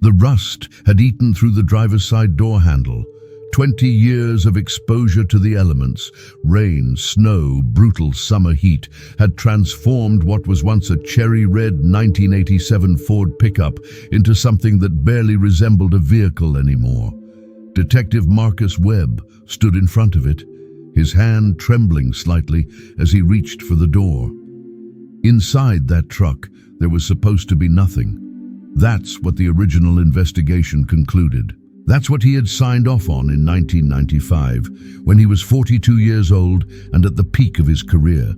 The rust had eaten through the driver's side door handle. 20 years of exposure to the elements, rain, snow, brutal summer heat, had transformed what was once a cherry-red 1987 Ford pickup into something that barely resembled a vehicle anymore. Detective Marcus Webb stood in front of it, his hand trembling slightly as he reached for the door. Inside that truck, there was supposed to be nothing. That's what the original investigation concluded. That's what he had signed off on in 1995, when he was 42 years old and at the peak of his career.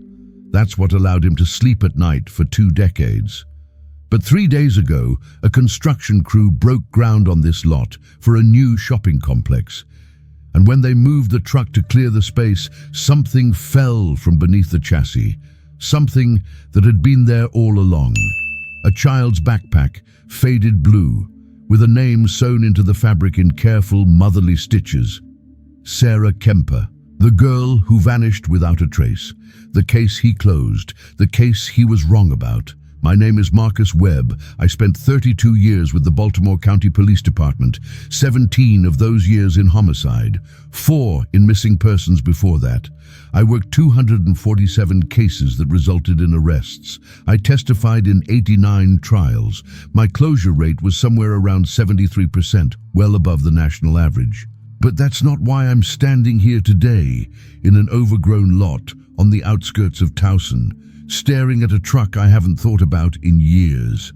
That's what allowed him to sleep at night for 2 decades. But 3 days ago, a construction crew broke ground on this lot for a new shopping complex. And when they moved the truck to clear the space, something fell from beneath the chassis. Something that had been there all along. A child's backpack, faded blue, with a name sewn into the fabric in careful, motherly stitches. Sarah Kemper, the girl who vanished without a trace. The case he closed, the case he was wrong about. My name is Marcus Webb. I spent 32 years with the Baltimore County Police Department, 17 of those years in homicide, 4 in missing persons before that. I worked 247 cases that resulted in arrests. I testified in 89 trials. My closure rate was somewhere around 73%, well above the national average. But that's not why I'm standing here today, in an overgrown lot on the outskirts of Towson, staring at a truck I haven't thought about in years.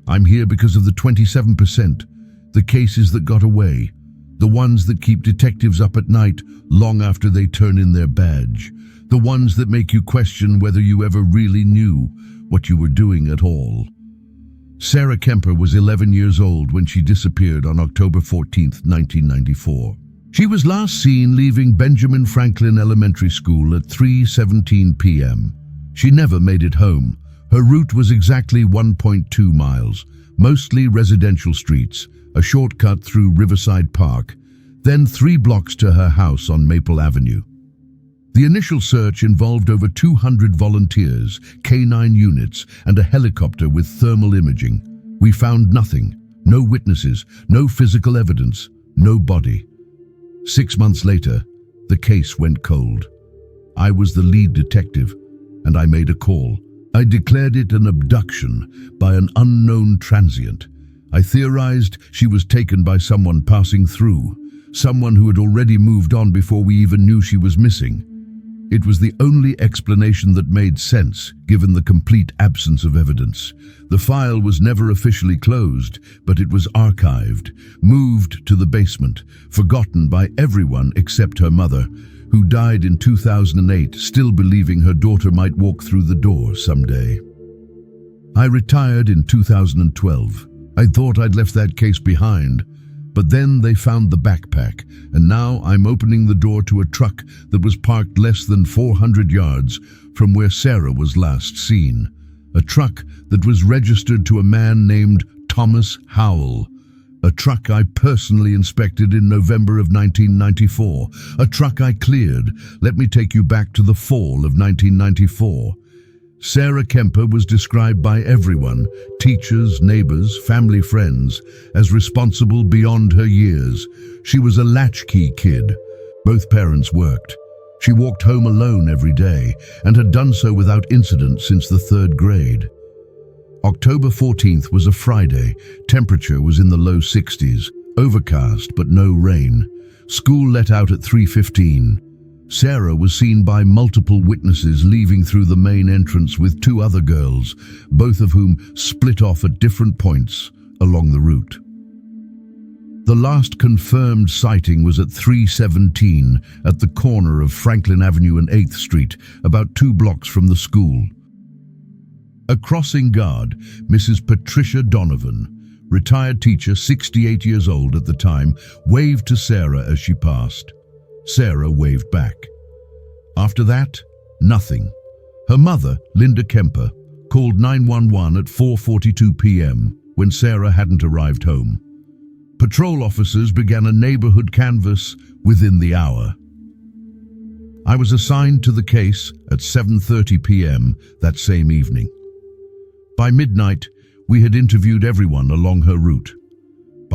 I'm here because of the 27%, the cases that got away, the ones that keep detectives up at night long after they turn in their badge, the ones that make you question whether you ever really knew what you were doing at all. Sarah Kemper was 11 years old when she disappeared on October 14, 1994. She was last seen leaving Benjamin Franklin Elementary School at 3:17 p.m. She never made it home. Her route was exactly 1.2 miles, mostly residential streets, a shortcut through Riverside Park, then 3 blocks to her house on Maple Avenue. The initial search involved over 200 volunteers, K-9 units, and a helicopter with thermal imaging. We found nothing, no witnesses, no physical evidence, no body. 6 months later, the case went cold. I was the lead detective, and I made a call. I declared it an abduction by an unknown transient. I theorized she was taken by someone passing through, someone who had already moved on before we even knew she was missing. It was the only explanation that made sense, given the complete absence of evidence. The file was never officially closed, but it was archived, moved to the basement, forgotten by everyone except her mother, who died in 2008, still believing her daughter might walk through the door someday. I retired in 2012. I thought I'd left that case behind, but then they found the backpack, and now I'm opening the door to a truck that was parked less than 400 yards from where Sarah was last seen. A truck that was registered to a man named Thomas Howell. A truck I personally inspected in November of 1994. A truck I cleared. Let me take you back to the fall of 1994. Sarah Kemper was described by everyone, teachers, neighbors, family friends, as responsible beyond her years. She was a latchkey kid. Both parents worked. She walked home alone every day and had done so without incident since the 3rd grade. October 14th was a Friday. Temperature was in the low 60s. Overcast, but no rain. School let out at 3:15. Sarah was seen by multiple witnesses leaving through the main entrance with 2 other girls, both of whom split off at different points along the route. The last confirmed sighting was at 3:17 at the corner of Franklin Avenue and 8th Street, about 2 blocks from the school. A crossing guard, Mrs. Patricia Donovan, retired teacher, 68 years old at the time, waved to Sarah as she passed. Sarah waved back. After that, nothing. Her mother, Linda Kemper, called 911 at 4:42 p.m. when Sarah hadn't arrived home. Patrol officers began a neighborhood canvass within the hour. I was assigned to the case at 7:30 p.m. that same evening. By midnight, we had interviewed everyone along her route.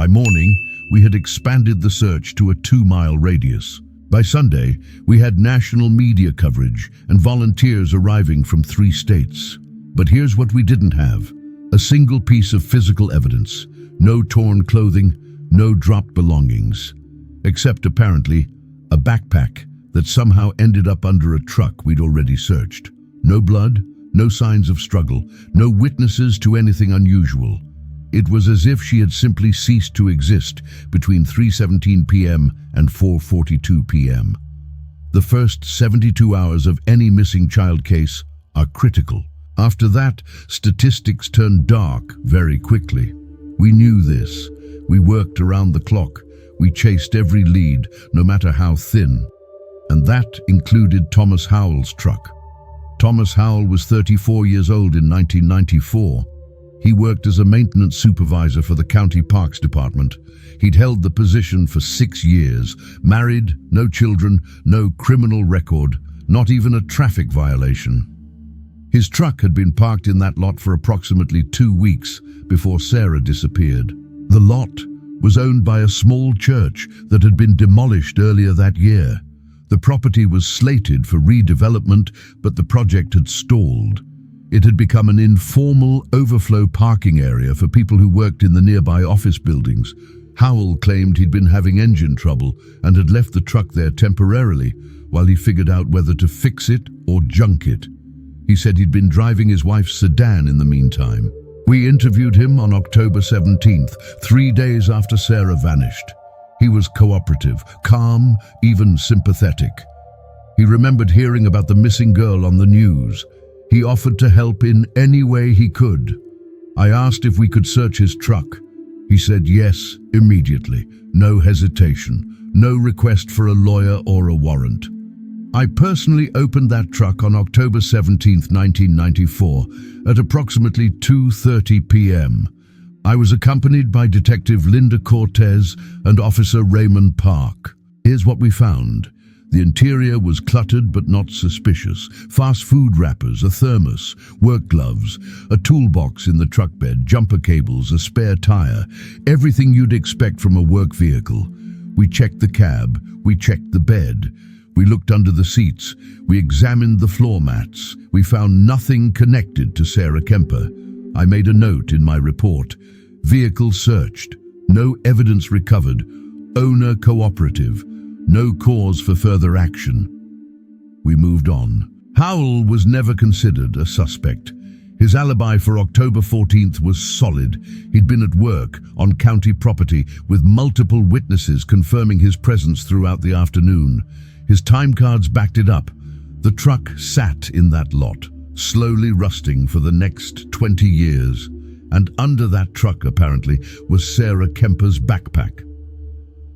By morning, we had expanded the search to a 2-mile radius. By Sunday, we had national media coverage and volunteers arriving from 3 states. But here's what we didn't have: a single piece of physical evidence, no torn clothing, no dropped belongings, except apparently a backpack that somehow ended up under a truck we'd already searched. No blood, no signs of struggle, no witnesses to anything unusual. It was as if she had simply ceased to exist between 3:17 p.m. and 4:42 p.m. The first 72 hours of any missing child case are critical. After that, statistics turned dark very quickly. We knew this. We worked around the clock. We chased every lead, no matter how thin. And that included Thomas Howell's truck. Thomas Howell was 34 years old in 1994. He worked as a maintenance supervisor for the County Parks Department. He'd held the position for 6 years, married, no children, no criminal record, not even a traffic violation. His truck had been parked in that lot for approximately 2 weeks before Sarah disappeared. The lot was owned by a small church that had been demolished earlier that year. The property was slated for redevelopment, but the project had stalled. It had become an informal overflow parking area for people who worked in the nearby office buildings. Howell claimed he'd been having engine trouble and had left the truck there temporarily while he figured out whether to fix it or junk it. He said he'd been driving his wife's sedan in the meantime. We interviewed him on October 17th, 3 days after Sarah vanished. He was cooperative, calm, even sympathetic. He remembered hearing about the missing girl on the news. He offered to help in any way he could. I asked if we could search his truck. He said yes, immediately. No hesitation. No request for a lawyer or a warrant. I personally opened that truck on October 17, 1994, at approximately 2:30 p.m. I was accompanied by Detective Linda Cortez and Officer Raymond Park. Here's what we found. The interior was cluttered but not suspicious. Fast food wrappers, a thermos, work gloves, a toolbox in the truck bed, jumper cables, a spare tire, everything you'd expect from a work vehicle. We checked the cab, we checked the bed, we looked under the seats, we examined the floor mats. We found nothing connected to Sarah Kemper. I made a note in my report. Vehicle searched, no evidence recovered, owner cooperative, no cause for further action. We moved on. Howell was never considered a suspect. His alibi for October 14th was solid. He'd been at work on county property with multiple witnesses confirming his presence throughout the afternoon. His time cards backed it up. The truck sat in that lot, slowly rusting for the next 20 years. And under that truck, apparently, was Sarah Kemper's backpack.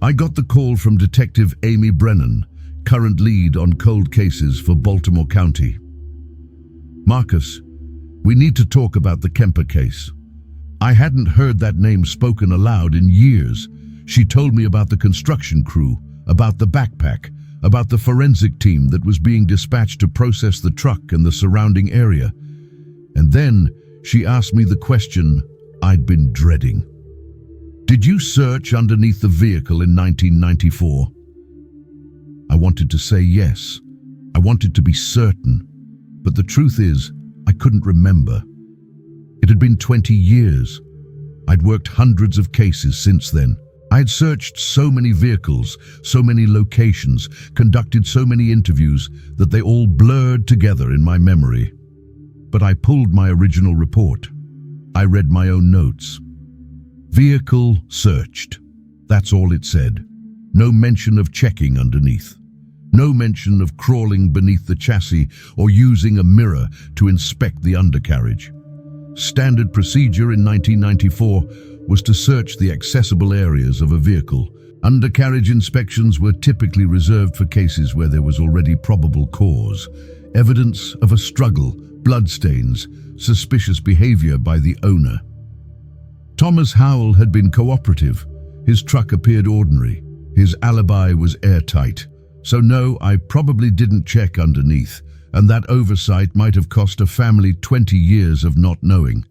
I got the call from Detective Amy Brennan, current lead on cold cases for Baltimore County. Marcus, we need to talk about the Kemper case. I hadn't heard that name spoken aloud in years. She told me about the construction crew, about the backpack, about the forensic team that was being dispatched to process the truck and the surrounding area. And then she asked me the question I'd been dreading. Did you search underneath the vehicle in 1994? I wanted to say yes. I wanted to be certain. But the truth is, I couldn't remember. It had been 20 years. I'd worked hundreds of cases since then. I had searched so many vehicles, so many locations, conducted so many interviews that they all blurred together in my memory. But I pulled my original report. I read my own notes. Vehicle searched. That's all it said. No mention of checking underneath. No mention of crawling beneath the chassis or using a mirror to inspect the undercarriage. Standard procedure in 1994 was to search the accessible areas of a vehicle. Undercarriage inspections were typically reserved for cases where there was already probable cause, evidence of a struggle, bloodstains, suspicious behavior by the owner. Thomas Howell had been cooperative. His truck appeared ordinary. His alibi was airtight. So no, I probably didn't check underneath, and that oversight might have cost a family 20 years of not knowing.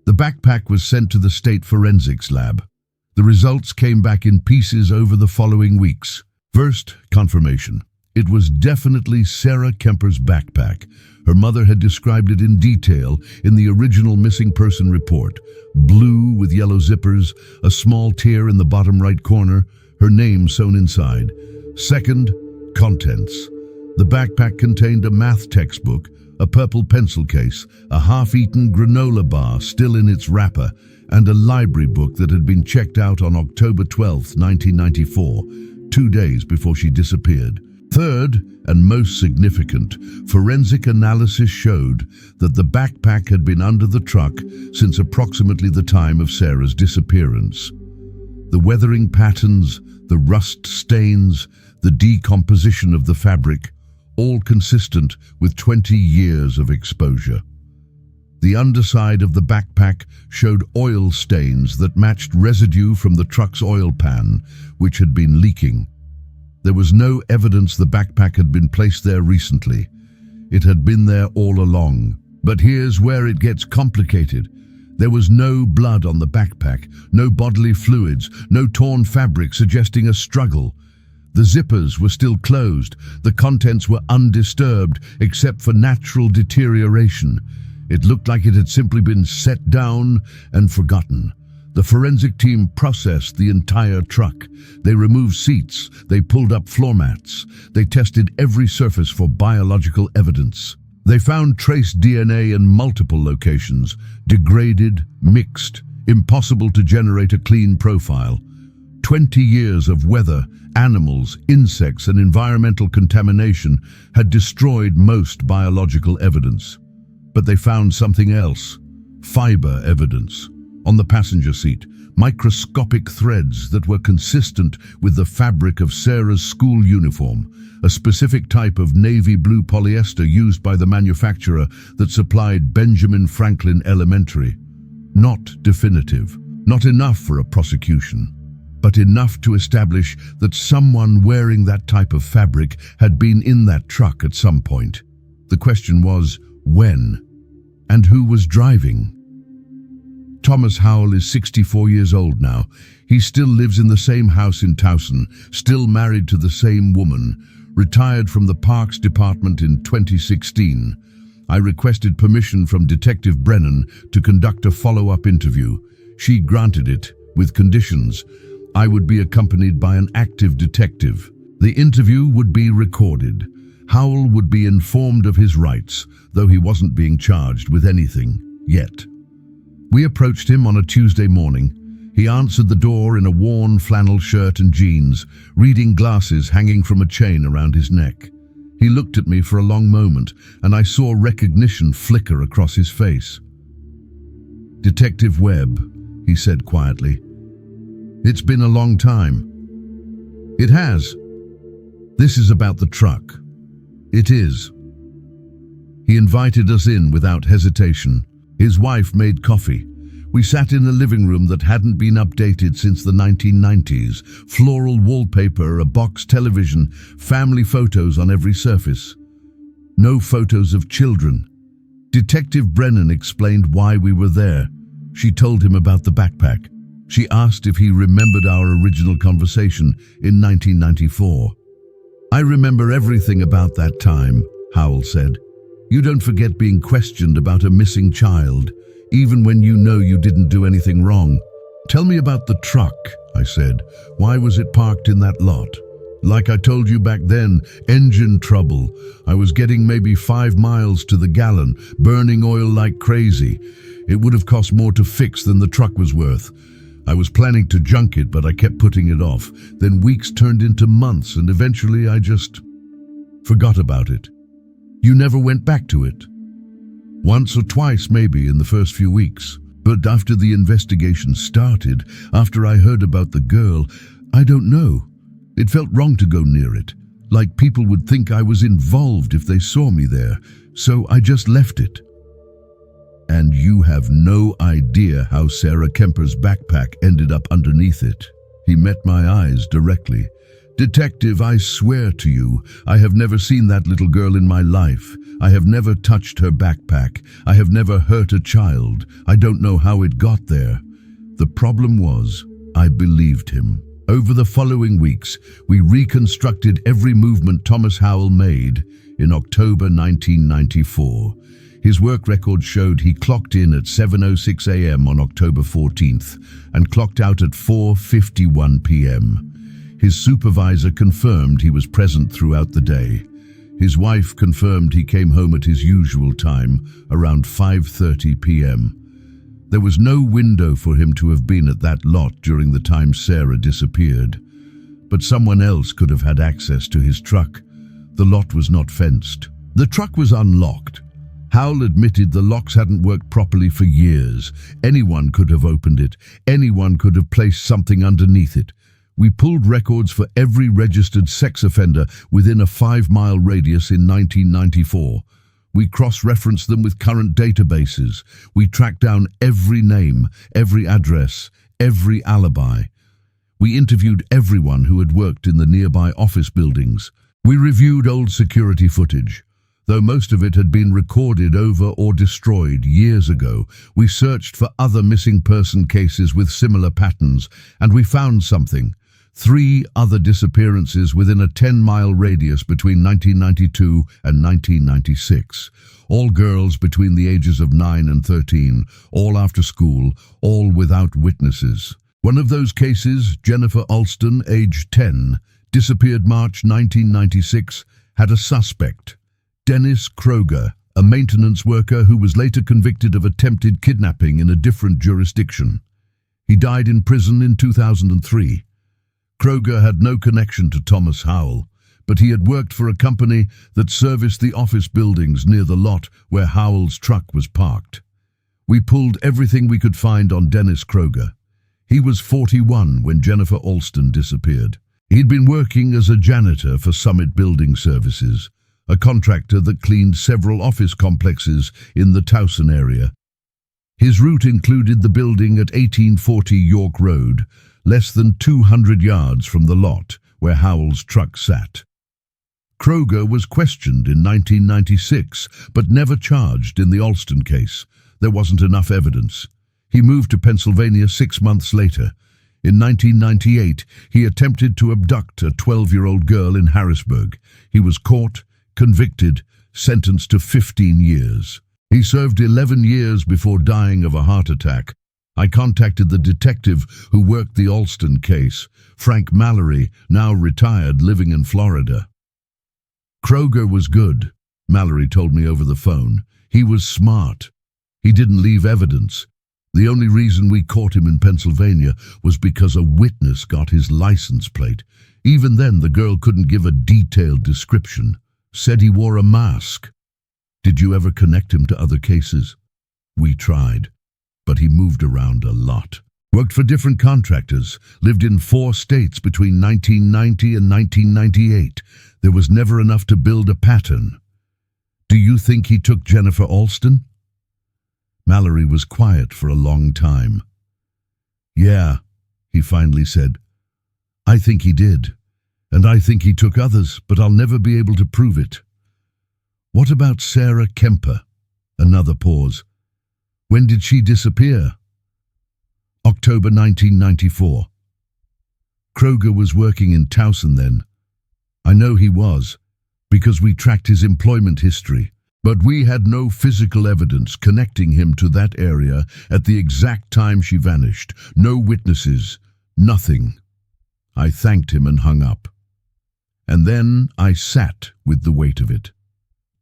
The backpack was sent to the state forensics lab. The results came back in pieces over the following weeks. First, confirmation. It was definitely Sarah Kemper's backpack. Her mother had described it in detail in the original missing person report. Blue with yellow zippers, a small tear in the bottom right corner, her name sewn inside. Second, contents. The backpack contained a math textbook, a purple pencil case, a half-eaten granola bar still in its wrapper, and a library book that had been checked out on October 12, 1994, 2 days before she disappeared. Third, and most significant, forensic analysis showed that the backpack had been under the truck since approximately the time of Sarah's disappearance. The weathering patterns, the rust stains, the decomposition of the fabric, all consistent with 20 years of exposure. The underside of the backpack showed oil stains that matched residue from the truck's oil pan, which had been leaking. There was no evidence the backpack had been placed there recently. It had been there all along. But here's where it gets complicated. There was no blood on the backpack, no bodily fluids, no torn fabric suggesting a struggle. The zippers were still closed. The contents were undisturbed, except for natural deterioration. It looked like it had simply been set down and forgotten. The forensic team processed the entire truck. They removed seats. They pulled up floor mats. They tested every surface for biological evidence. They found trace DNA in multiple locations, degraded, mixed, impossible to generate a clean profile. 20 years of weather, animals, insects, and environmental contamination had destroyed most biological evidence. But they found something else: fiber evidence. On the passenger seat, microscopic threads that were consistent with the fabric of Sarah's school uniform, a specific type of navy blue polyester used by the manufacturer that supplied Benjamin Franklin Elementary. Not definitive, not enough for a prosecution, but enough to establish that someone wearing that type of fabric had been in that truck at some point. The question was, when? And who was driving? Thomas Howell is 64 years old now. He still lives in the same house in Towson, still married to the same woman, retired from the Parks Department in 2016. I requested permission from Detective Brennan to conduct a follow-up interview. She granted it, with conditions. I would be accompanied by an active detective. The interview would be recorded. Howell would be informed of his rights, though he wasn't being charged with anything yet. We approached him on a Tuesday morning. He answered the door in a worn flannel shirt and jeans, reading glasses hanging from a chain around his neck. He looked at me for a long moment, and I saw recognition flicker across his face. "Detective Webb," he said quietly. "It's been a long time." "It has. This is about the truck." "It is." He invited us in without hesitation. His wife made coffee. We sat in a living room that hadn't been updated since the 1990s. Floral wallpaper, a box television, family photos on every surface. No photos of children. Detective Brennan explained why we were there. She told him about the backpack. She asked if he remembered our original conversation in 1994. "I remember everything about that time," Howell said. "You don't forget being questioned about a missing child, even when you know you didn't do anything wrong." "Tell me about the truck," I said. "Why was it parked in that lot?" "Like I told you back then, engine trouble. I was getting maybe 5 miles to the gallon, burning oil like crazy. It would have cost more to fix than the truck was worth. I was planning to junk it, but I kept putting it off. Then weeks turned into months, and eventually I just forgot about it." "You never went back to it?" "Once or twice maybe in the first few weeks. But after the investigation started, after I heard about the girl, I don't know. It felt wrong to go near it. Like people would think I was involved if they saw me there. So I just left it." "And you have no idea how Sarah Kemper's backpack ended up underneath it?" He met my eyes directly. "Detective, I swear to you, I have never seen that little girl in my life. I have never touched her backpack. I have never hurt a child. I don't know how it got there. The problem was, I believed him. Over the following weeks, we reconstructed every movement Thomas Howell made in October 1994. His work record showed he clocked in at 7:06 a.m. on October 14th and clocked out at 4:51 p.m. His supervisor confirmed he was present throughout the day. His wife confirmed he came home at his usual time, around 5:30 p.m. There was no window for him to have been at that lot during the time Sarah disappeared. But someone else could have had access to his truck. The lot was not fenced. The truck was unlocked. Howell admitted the locks hadn't worked properly for years. Anyone could have opened it. Anyone could have placed something underneath it. We pulled records for every registered sex offender within a 5-mile radius in 1994. We cross-referenced them with current databases. We tracked down every name, every address, every alibi. We interviewed everyone who had worked in the nearby office buildings. We reviewed old security footage. Though most of it had been recorded over or destroyed years ago, we searched for other missing person cases with similar patterns, and we found something. 3 other disappearances within a 10-mile radius between 1992 and 1996. All girls between the ages of 9 and 13, all after school, all without witnesses. One of those cases, Jennifer Alston, age 10, disappeared March 1996, had a suspect. Dennis Kroger, a maintenance worker who was later convicted of attempted kidnapping in a different jurisdiction. He died in prison in 2003. Kroger had no connection to Thomas Howell, but he had worked for a company that serviced the office buildings near the lot where Howell's truck was parked. We pulled everything we could find on Dennis Kroger. He was 41 when Jennifer Alston disappeared. He'd been working as a janitor for Summit Building Services, a contractor that cleaned several office complexes in the Towson area. His route included the building at 1840 York Road, less than 200 yards from the lot where Howell's truck sat. Kroger was questioned in 1996, but never charged in the Alston case. There wasn't enough evidence. He moved to Pennsylvania 6 months later. In 1998, he attempted to abduct a 12-year-old girl in Harrisburg. He was caught, convicted, sentenced to 15 years. He served 11 years before dying of a heart attack. I contacted the detective who worked the Alston case, Frank Mallory, now retired, living in Florida. Kroger was good, Mallory told me over the phone. He was smart. He didn't leave evidence. The only reason we caught him in Pennsylvania was because a witness got his license plate. Even then, the girl couldn't give a detailed description. Said he wore a mask. Did you ever connect him to other cases? We tried, but he moved around a lot. Worked for different contractors, lived in 4 states between 1990 and 1998. There was never enough to build a pattern. Do you think he took Jennifer Alston? Mallory was quiet for a long time. Yeah, he finally said. I think he did. And I think he took others, but I'll never be able to prove it. What about Sarah Kemper? Another pause. When did she disappear? October 1994. Kroger was working in Towson then. I know he was, because we tracked his employment history, but we had no physical evidence connecting him to that area at the exact time she vanished. No witnesses, nothing. I thanked him and hung up. And then I sat with the weight of it.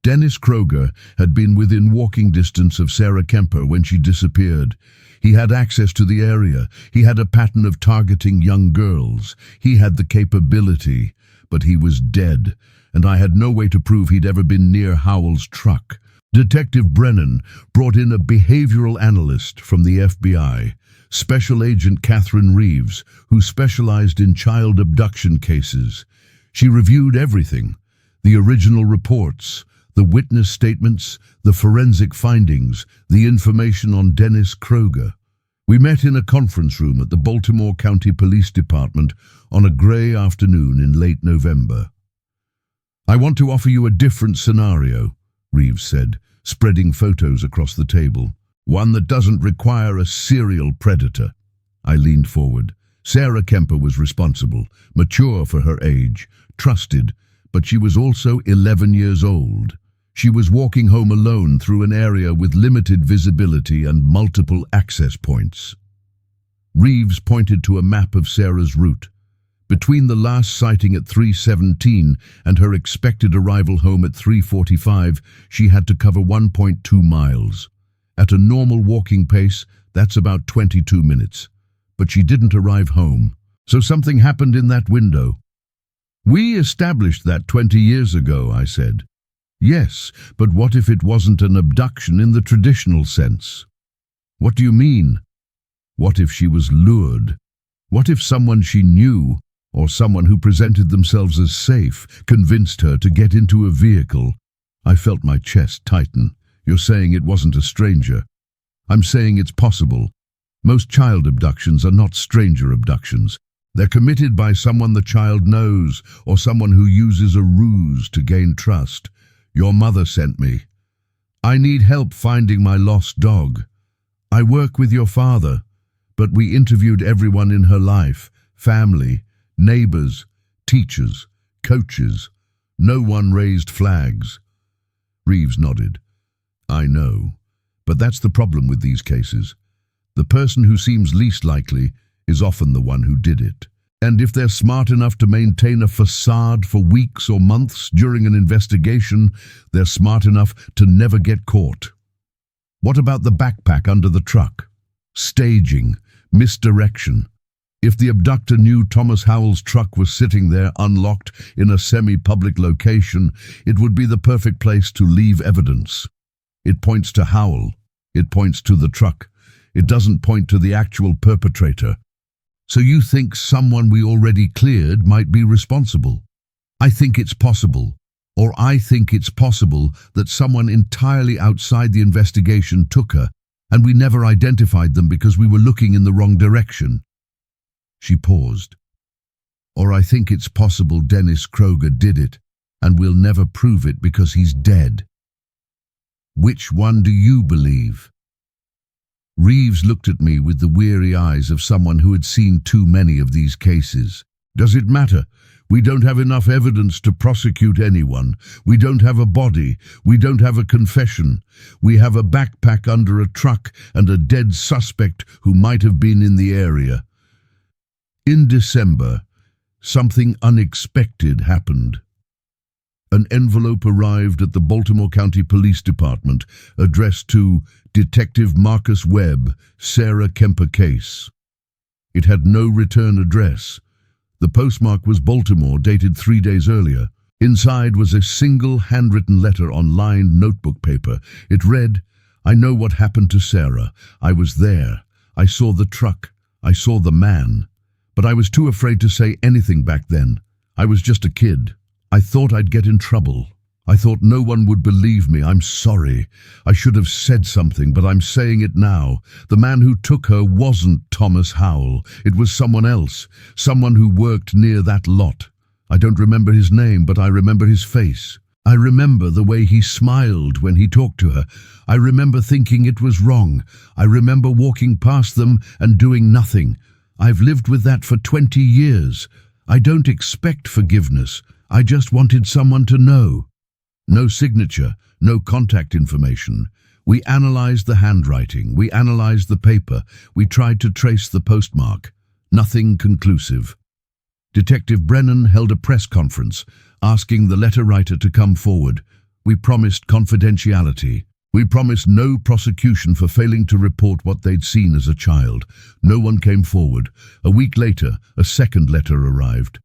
Dennis Kroger had been within walking distance of Sarah Kemper when she disappeared. He had access to the area. He had a pattern of targeting young girls. He had the capability, but he was dead, and I had no way to prove he'd ever been near Howell's truck. Detective Brennan brought in a behavioral analyst from the FBI, Special Agent Catherine Reeves, who specialized in child abduction cases. She reviewed everything, the original reports, the witness statements, the forensic findings, the information on Dennis Kroger. We met in a conference room at the Baltimore County Police Department on a gray afternoon in late November. I want to offer you a different scenario, Reeves said, spreading photos across the table. One that doesn't require a serial predator. I leaned forward. Sarah Kemper was responsible, mature for her age, trusted, but she was also 11 years old. She was walking home alone through an area with limited visibility and multiple access points. Reeves pointed to a map of Sarah's route. Between the last sighting at 3:17 and her expected arrival home at 3:45, she had to cover 1.2 miles. At a normal walking pace, that's about 22 minutes. But she didn't arrive home, so something happened in that window. "We established that 20 years ago," I said. "Yes, but what if it wasn't an abduction in the traditional sense?" "What do you mean?" "What if she was lured? What if someone she knew, or someone who presented themselves as safe, convinced her to get into a vehicle?" I felt my chest tighten. "You're saying it wasn't a stranger?" "I'm saying it's possible. Most child abductions are not stranger abductions. They're committed by someone the child knows, or someone who uses a ruse to gain trust. Your mother sent me. I need help finding my lost dog. I work with your father, but we interviewed everyone in her life, family, neighbors, teachers, coaches. No one raised flags." Reeves nodded. "I know, but that's the problem with these cases. The person who seems least likely is often the one who did it. And if they're smart enough to maintain a facade for weeks or months during an investigation, they're smart enough to never get caught." "What about the backpack under the truck?" "Staging, misdirection. If the abductor knew Thomas Howell's truck was sitting there unlocked in a semi-public location, it would be the perfect place to leave evidence. It points to Howell. It points to the truck. It doesn't point to the actual perpetrator. So you think someone we already cleared might be responsible?" "I think it's possible. Or I think it's possible that someone entirely outside the investigation took her, and we never identified them because we were looking in the wrong direction." She paused. "Or I think it's possible Dennis Kroger did it, and we'll never prove it because he's dead." "Which one do you believe?" Reeves looked at me with the weary eyes of someone who had seen too many of these cases. "Does it matter? We don't have enough evidence to prosecute anyone. We don't have a body. We don't have a confession. We have a backpack under a truck and a dead suspect who might have been in the area." In December, something unexpected happened. An envelope arrived at the Baltimore County Police Department addressed to Detective Marcus Webb, Sarah Kemper case. It had no return address. The postmark was Baltimore, dated 3 days earlier. Inside was a single handwritten letter on lined notebook paper. It read, "I know what happened to Sarah. I was there. I saw the truck. I saw the man. But I was too afraid to say anything back then. I was just a kid. I thought I'd get in trouble. I thought no one would believe me. I'm sorry. I should have said something, but I'm saying it now. The man who took her wasn't Thomas Howell. It was someone else, someone who worked near that lot. I don't remember his name, but I remember his face. I remember the way he smiled when he talked to her. I remember thinking it was wrong. I remember walking past them and doing nothing. I've lived with that for 20 years. I don't expect forgiveness. I just wanted someone to know." No signature, no contact information. We analyzed the handwriting. We analyzed the paper. We tried to trace the postmark. Nothing conclusive. Detective Brennan held a press conference, asking the letter writer to come forward. We promised confidentiality. We promised no prosecution for failing to report what they'd seen as a child. No one came forward. A week later, a second letter arrived.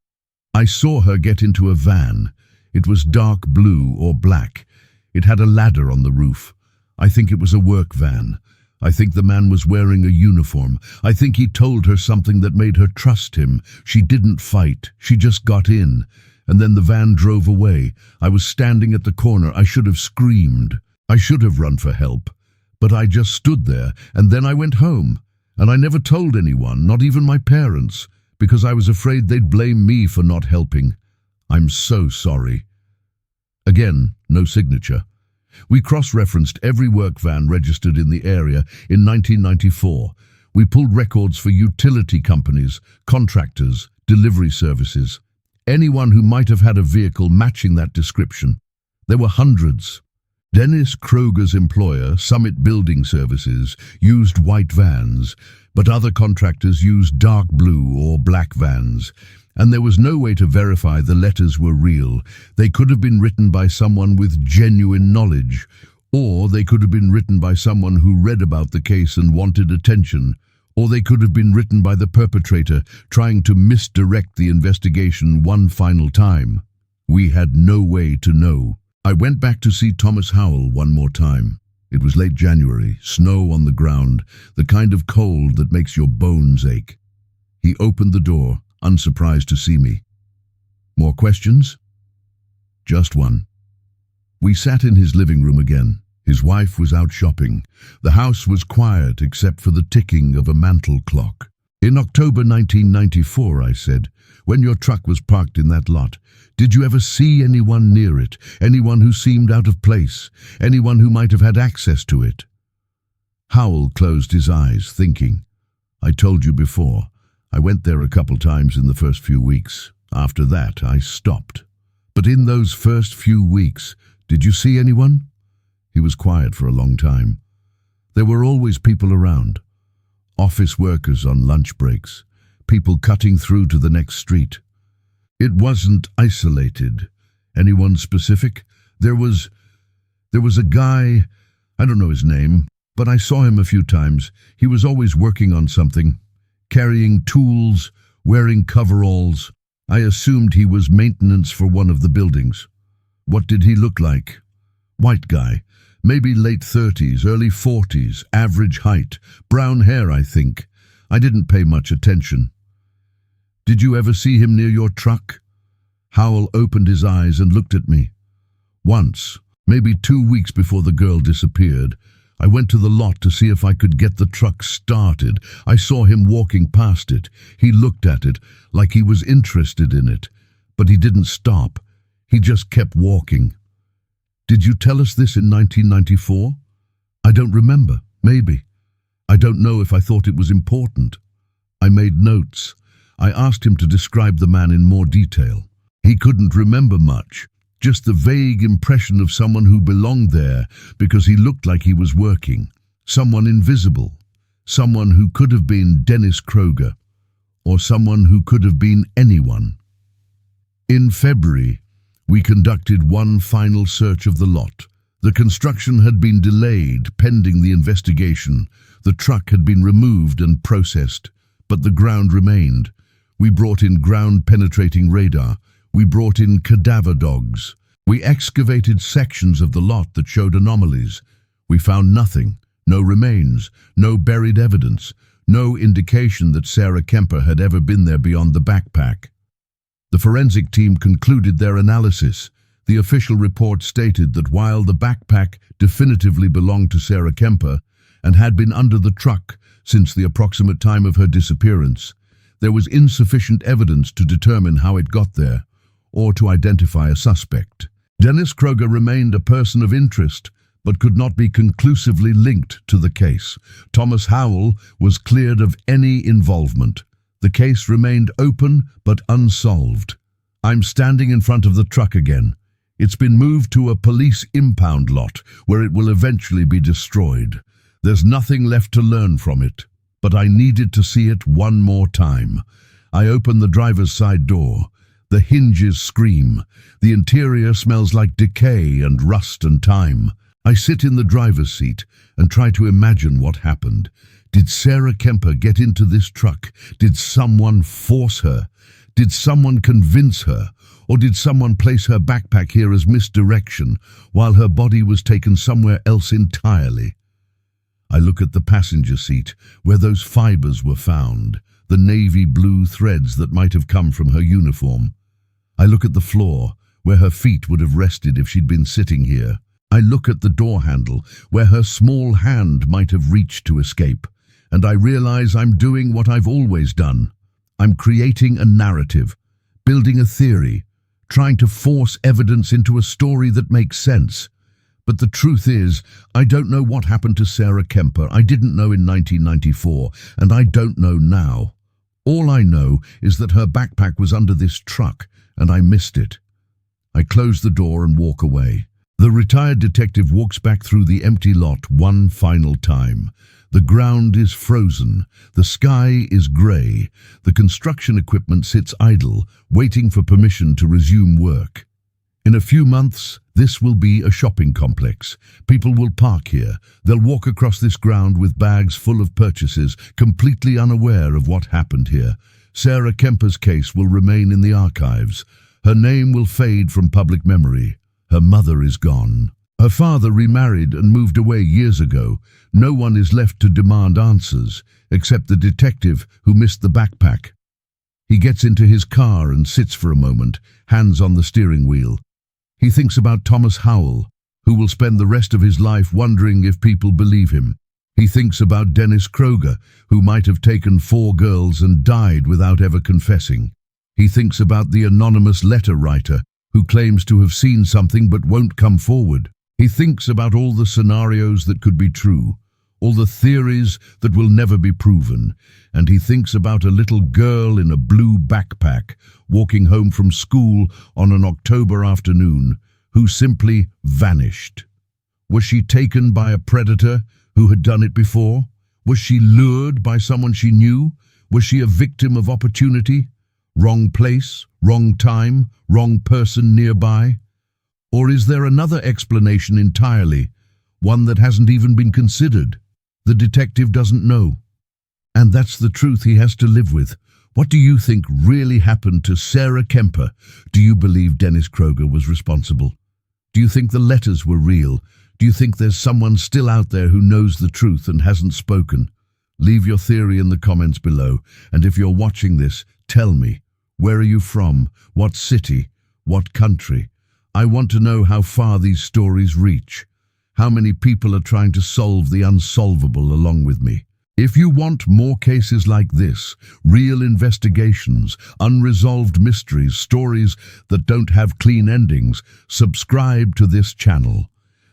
"I saw her get into a van. It was dark blue or black. It had a ladder on the roof. I think it was a work van. I think the man was wearing a uniform. I think he told her something that made her trust him. She didn't fight. She just got in. And then the van drove away. I was standing at the corner. I should have screamed. I should have run for help. But I just stood there, and then I went home. And I never told anyone, not even my parents, because I was afraid they'd blame me for not helping. I'm so sorry." Again, no signature. We cross-referenced every work van registered in the area in 1994. We pulled records for utility companies, contractors, delivery services. Anyone who might have had a vehicle matching that description. There were hundreds. Dennis Kroger's employer, Summit Building Services, used white vans, but other contractors used dark blue or black vans. And there was no way to verify the letters were real. They could have been written by someone with genuine knowledge, or they could have been written by someone who read about the case and wanted attention, or they could have been written by the perpetrator trying to misdirect the investigation one final time. We had no way to know. I went back to see Thomas Howell one more time. It was late January, snow on the ground, the kind of cold that makes your bones ache. He opened the door, unsurprised to see me. More questions? Just one. We sat in his living room again. His wife was out shopping. The house was quiet except for the ticking of a mantel clock. In October 1994, I said, when your truck was parked in that lot, did you ever see anyone near it? Anyone who seemed out of place? Anyone who might have had access to it? Howell closed his eyes, thinking. I told you before, I went there a couple times in the first few weeks. After that, I stopped. But in those first few weeks, did you see anyone? He was quiet for a long time. There were always people around. Office workers on lunch breaks. People cutting through to the next street. It wasn't isolated. Anyone specific? There was a guy, I don't know his name, but I saw him a few times. He was always working on something, carrying tools, wearing coveralls. I assumed he was maintenance for one of the buildings. What did he look like? White guy, maybe late 30s, early 40s, average height, brown hair, I think. I didn't pay much attention. Did you ever see him near your truck? Howell opened his eyes and looked at me. Once, maybe 2 weeks before the girl disappeared, I went to the lot to see if I could get the truck started. I saw him walking past it. He looked at it like he was interested in it, but he didn't stop. He just kept walking. Did you tell us this in 1994? I don't remember. Maybe. I don't know if I thought it was important. I made notes. I asked him to describe the man in more detail. He couldn't remember much, just the vague impression of someone who belonged there because he looked like he was working. Someone invisible. Someone who could have been Dennis Kroger, or someone who could have been anyone. In February, we conducted one final search of the lot. The construction had been delayed pending the investigation. The truck had been removed and processed, but the ground remained. We brought in ground-penetrating radar. We brought in cadaver dogs. We excavated sections of the lot that showed anomalies. We found nothing, no remains, no buried evidence, no indication that Sarah Kemper had ever been there beyond the backpack. The forensic team concluded their analysis. The official report stated that while the backpack definitively belonged to Sarah Kemper and had been under the truck since the approximate time of her disappearance, there was insufficient evidence to determine how it got there or to identify a suspect. Dennis Kroger remained a person of interest, but could not be conclusively linked to the case. Thomas Howell was cleared of any involvement. The case remained open but unsolved. I'm standing in front of the truck again. It's been moved to a police impound lot where it will eventually be destroyed. There's nothing left to learn from it, but I needed to see it one more time. I open the driver's side door. The hinges scream. The interior smells like decay and rust and time. I sit in the driver's seat and try to imagine what happened. Did Sarah Kemper get into this truck? Did someone force her? Did someone convince her? Or did someone place her backpack here as misdirection while her body was taken somewhere else entirely? I look at the passenger seat where those fibers were found, the navy blue threads that might have come from her uniform. I look at the floor where her feet would have rested if she'd been sitting here. I look at the door handle where her small hand might have reached to escape, and I realize I'm doing what I've always done. I'm creating a narrative, building a theory, trying to force evidence into a story that makes sense. But the truth is, I don't know what happened to Sarah Kemper. I didn't know in 1994, and I don't know now. All I know is that her backpack was under this truck, and I missed it. I close the door and walk away. The retired detective walks back through the empty lot one final time. The ground is frozen. The sky is grey. The construction equipment sits idle, waiting for permission to resume work. In a few months, this will be a shopping complex. People will park here. They'll walk across this ground with bags full of purchases, completely unaware of what happened here. Sarah Kemper's case will remain in the archives. Her name will fade from public memory. Her mother is gone. Her father remarried and moved away years ago. No one is left to demand answers, except the detective who missed the backpack. He gets into his car and sits for a moment, hands on the steering wheel. He thinks about Thomas Howell, who will spend the rest of his life wondering if people believe him. He thinks about Dennis Kroger, who might have taken 4 girls and died without ever confessing. He thinks about the anonymous letter writer, who claims to have seen something but won't come forward. He thinks about all the scenarios that could be true, all the theories that will never be proven, and he thinks about a little girl in a blue backpack walking home from school on an October afternoon who simply vanished. Was she taken by a predator who had done it before? Was she lured by someone she knew? Was she a victim of opportunity? Wrong place, wrong time, wrong person nearby? Or is there another explanation entirely, one that hasn't even been considered? The detective doesn't know. And that's the truth he has to live with. What do you think really happened to Sarah Kemper? Do you believe Dennis Kroger was responsible? Do you think the letters were real? Do you think there's someone still out there who knows the truth and hasn't spoken? Leave your theory in the comments below. And if you're watching this, tell me, where are you from? What city? What country? I want to know how far these stories reach. How many people are trying to solve the unsolvable along with me? If you want more cases like this, real investigations, unresolved mysteries, stories that don't have clean endings, subscribe to this channel.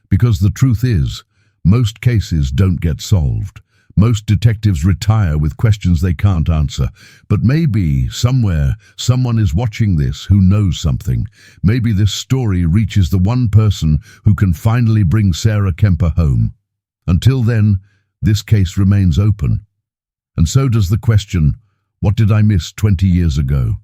Because the truth is, most cases don't get solved. Most detectives retire with questions they can't answer. But maybe, somewhere, someone is watching this who knows something. Maybe this story reaches the one person who can finally bring Sarah Kemper home. Until then, this case remains open. And so does the question, what did I miss 20 years ago?